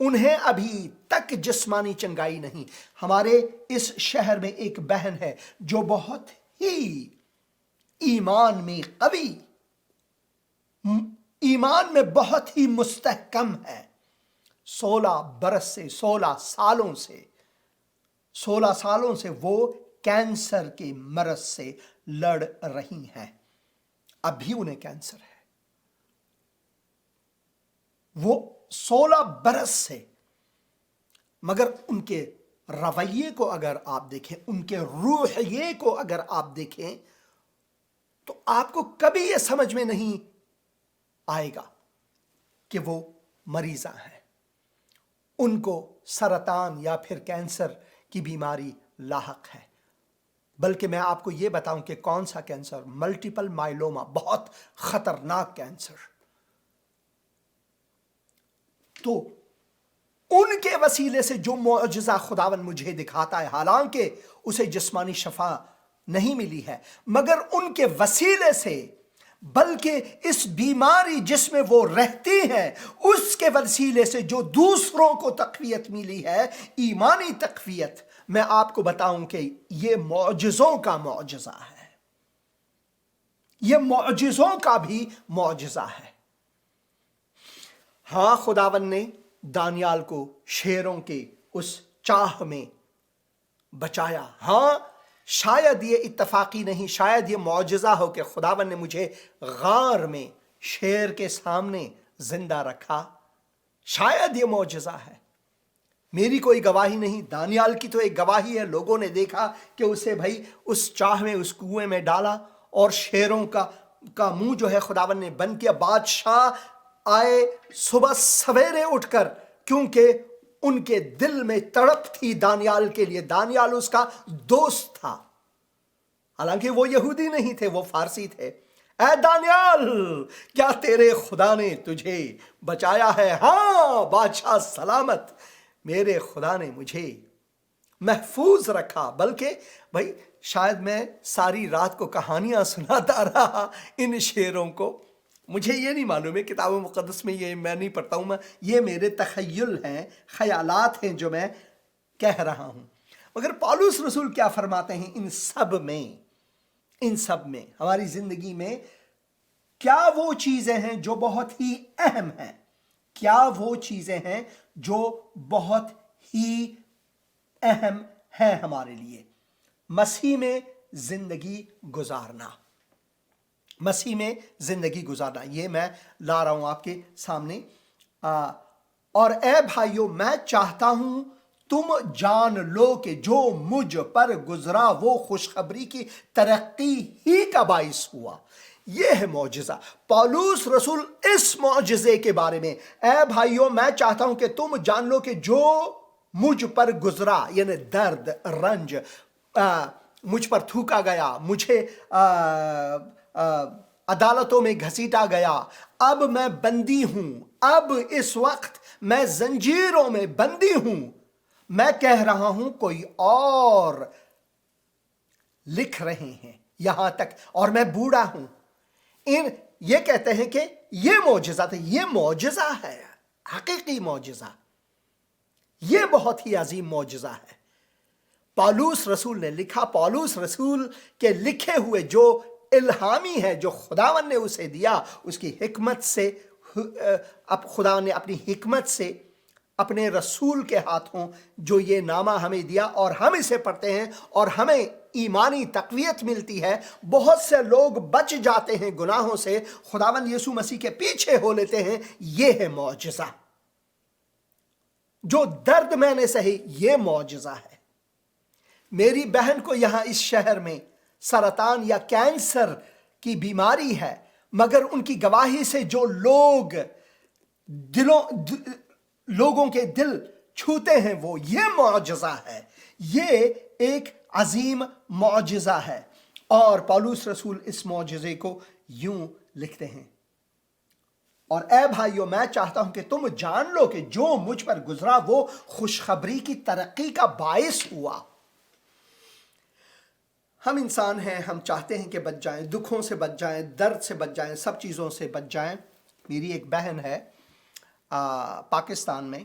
انہیں ابھی تک جسمانی چنگائی نہیں. ہمارے اس شہر میں ایک بہن ہے جو بہت ہی ایمان میں قوی، ایمان میں بہت ہی مستحکم ہے. 16 سالوں سے وہ کینسر کے مرض سے لڑ رہی ہیں. اب بھی انہیں کینسر ہے. وہ 16 برس سے، مگر ان کے رویے کو اگر آپ دیکھیں، ان کے روحیے کو اگر آپ دیکھیں، تو آپ کو کبھی یہ سمجھ میں نہیں آئے گا کہ وہ مریضہ ہیں. ان کو سرطان یا پھر کینسر کی بیماری لاحق ہے. بلکہ میں آپ کو یہ بتاؤں کہ کون سا کینسر؟ ملٹیپل مائلوما، بہت خطرناک کینسر. تو ان کے وسیلے سے جو معجزہ خداوند مجھے دکھاتا ہے، حالانکہ اسے جسمانی شفا نہیں ملی ہے، مگر ان کے وسیلے سے، بلکہ اس بیماری جس میں وہ رہتی ہیں اس کے وسیلے سے جو دوسروں کو تقویت ملی ہے، ایمانی تقویت، میں آپ کو بتاؤں کہ یہ معجزوں کا معجزہ ہے. یہ معجزوں کا بھی معجزہ ہے. ہاں، خداوند نے دانیال کو شیروں کے اس چاہ میں بچایا. ہاں، شاید یہ اتفاقی نہیں، شاید یہ معجزہ ہو کہ خداوند نے مجھے غار میں شیر کے سامنے زندہ رکھا. شاید یہ معجزہ ہے. میری کوئی گواہی نہیں، دانیال کی تو ایک گواہی ہے. لوگوں نے دیکھا کہ اسے بھائی اس چاہ میں، اس کنویں میں ڈالا اور شیروں کا منہ جو ہے خداوند نے بند کیا. بادشاہ آئے صبح سویرے اٹھ کر، کیونکہ ان کے دل میں تڑپ تھی دانیال کے لیے. دانیال اس کا دوست تھا، حالانکہ وہ یہودی نہیں تھے، وہ فارسی تھے. اے دانیال، کیا تیرے خدا نے تجھے بچایا ہے؟ ہاں بادشاہ سلامت، میرے خدا نے مجھے محفوظ رکھا. بلکہ بھائی شاید میں ساری رات کو کہانیاں سناتا رہا ان شیروں کو. مجھے یہ نہیں معلوم ہے، کتاب مقدس میں یہ میں نہیں پڑھتا ہوں، یہ میرے تخیل ہیں، خیالات ہیں جو میں کہہ رہا ہوں. مگر پالوس رسول کیا فرماتے ہیں ان سب میں ہماری زندگی میں کیا وہ چیزیں ہیں جو بہت ہی اہم ہیں؟ کیا وہ چیزیں ہیں جو بہت ہی اہم ہیں ہمارے لیے؟ مسیح میں زندگی گزارنا. مسیح میں زندگی گزارنا، یہ میں لا رہا ہوں آپ کے سامنے. اور اے بھائیو، میں چاہتا ہوں تم جان لو کہ جو مجھ پر گزرا وہ خوشخبری کی ترقی ہی کا باعث ہوا. یہ ہے معجزہ. پالوس رسول اس معجزے کے بارے میں، اے بھائیو میں چاہتا ہوں کہ تم جان لو کہ جو مجھ پر گزرا، یعنی درد، رنج، مجھ پر تھوکا گیا، مجھے عدالتوں میں گھسیٹا گیا، اب میں بندی ہوں، اب اس وقت میں زنجیروں میں بندی ہوں. میں کہہ رہا ہوں، کوئی اور لکھ رہے ہیں یہاں تک، اور میں بوڑھا ہوں. یہ کہتے ہیں کہ یہ معجزہ تھا. یہ معجزہ ہے، حقیقی معجزہ. یہ بہت ہی عظیم معجزہ ہے. پالوس رسول نے لکھا. پالوس رسول کے لکھے ہوئے جو الہامی ہے، جو خداوند نے اسے دیا، اس کی حکمت سے، اب خدا نے اپنی حکمت سے اپنے رسول کے ہاتھوں جو یہ نامہ ہمیں دیا، اور ہم اسے پڑھتے ہیں اور ہمیں ایمانی تقویت ملتی ہے. بہت سے لوگ بچ جاتے ہیں گناہوں سے، خداوند یسوع مسیح کے پیچھے ہو لیتے ہیں. یہ ہے معجزہ. جو درد میں نے سہی، یہ معجزہ ہے. میری بہن کو یہاں اس شہر میں سرطان یا کینسر کی بیماری ہے، مگر ان کی گواہی سے جو لوگوں کے دل چھوتے ہیں، وہ یہ معجزہ ہے. یہ ایک عظیم معجزہ ہے. اور پالوس رسول اس معجزے کو یوں لکھتے ہیں، اور اے بھائیو میں چاہتا ہوں کہ تم جان لو کہ جو مجھ پر گزرا وہ خوشخبری کی ترقی کا باعث ہوا. ہم انسان ہیں، ہم چاہتے ہیں کہ بچ جائیں، دکھوں سے بچ جائیں، درد سے بچ جائیں، سب چیزوں سے بچ جائیں. میری ایک بہن ہے پاکستان میں،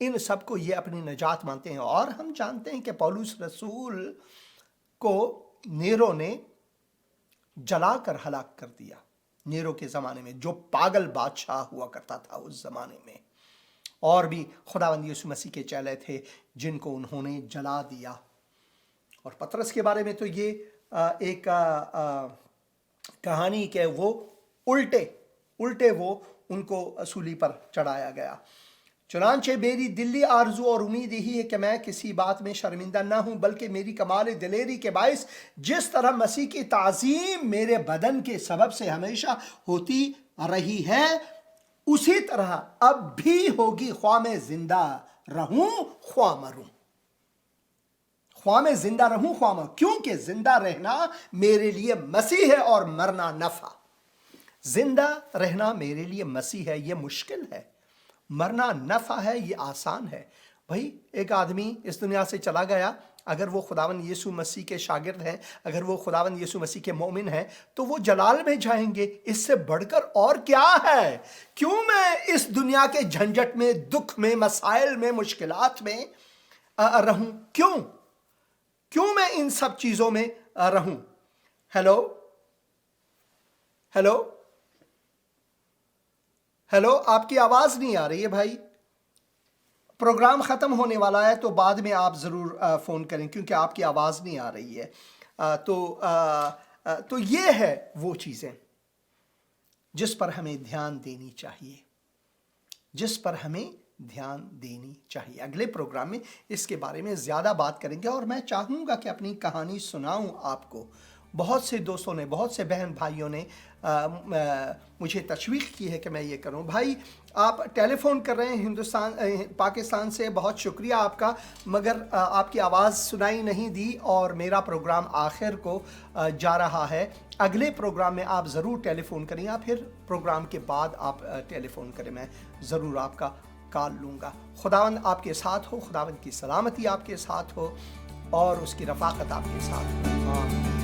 ان سب کو یہ اپنی نجات مانتے ہیں. اور ہم جانتے ہیں کہ پولس رسول کو نیرو نے جلا کر ہلاک کر دیا. نیرو کے زمانے میں جو پاگل بادشاہ ہوا کرتا تھا اس زمانے میں. اور بھی خداوند یسوع مسیح کے چیلے تھے جن کو انہوں نے جلا دیا. اور پطرس کے بارے میں تو یہ ایک کہانی کہ وہ الٹے وہ ان کو صلیب پر چڑھایا گیا. چنانچہ میری دلی آرزو اور امید یہی ہے کہ میں کسی بات میں شرمندہ نہ ہوں، بلکہ میری کمال دلیری کے باعث جس طرح مسیح کی تعظیم میرے بدن کے سبب سے ہمیشہ ہوتی رہی ہے اسی طرح اب بھی ہوگی، خواہ میں زندہ رہوں خواہ مروں. خواہ میں زندہ رہوں خواہ مروں، کیونکہ زندہ رہنا میرے لیے مسیح ہے اور مرنا نفع. زندہ رہنا میرے لیے مسیح ہے، یہ مشکل ہے. مرنا نفع ہے، یہ آسان ہے. بھائی ایک آدمی اس دنیا سے چلا گیا، اگر وہ خداوند یسوع مسیح کے شاگرد ہیں، اگر وہ خداوند یسوع مسیح کے مومن ہیں تو وہ جلال میں جائیں گے. اس سے بڑھ کر اور کیا ہے؟ کیوں میں اس دنیا کے جھنجٹ میں، دکھ میں، مسائل میں، مشکلات میں رہوں؟ کیوں میں ان سب چیزوں میں رہوں؟ ہیلو، آپ کی آواز نہیں آ رہی ہے بھائی. پروگرام ختم ہونے والا ہے تو بعد میں آپ ضرور فون کریں کیونکہ آپ کی آواز نہیں آ رہی ہے. تو یہ ہے وہ چیزیں جس پر ہمیں دھیان دینی چاہیے. اگلے پروگرام میں اس کے بارے میں زیادہ بات کریں گے اور میں چاہوں گا کہ اپنی کہانی سناؤں آپ کو. بہت سے دوستوں نے، بہت سے بہن بھائیوں نے مجھے تشویق کی ہے کہ میں یہ کروں. بھائی آپ ٹیلی فون کر رہے ہیں پاکستان سے، بہت شکریہ آپ کا، مگر آپ کی آواز سنائی نہیں دی اور میرا پروگرام آخر کو جا رہا ہے. اگلے پروگرام میں آپ ضرور ٹیلی فون کریں یا پھر پروگرام کے بعد آپ ٹیلی فون کریں، میں ضرور آپ کا کال لوں گا. خداوند آپ کے ساتھ ہو، خداوند کی سلامتی آپ کے ساتھ ہو اور اس کی رفاقت آپ کے ساتھ ہو. آمین.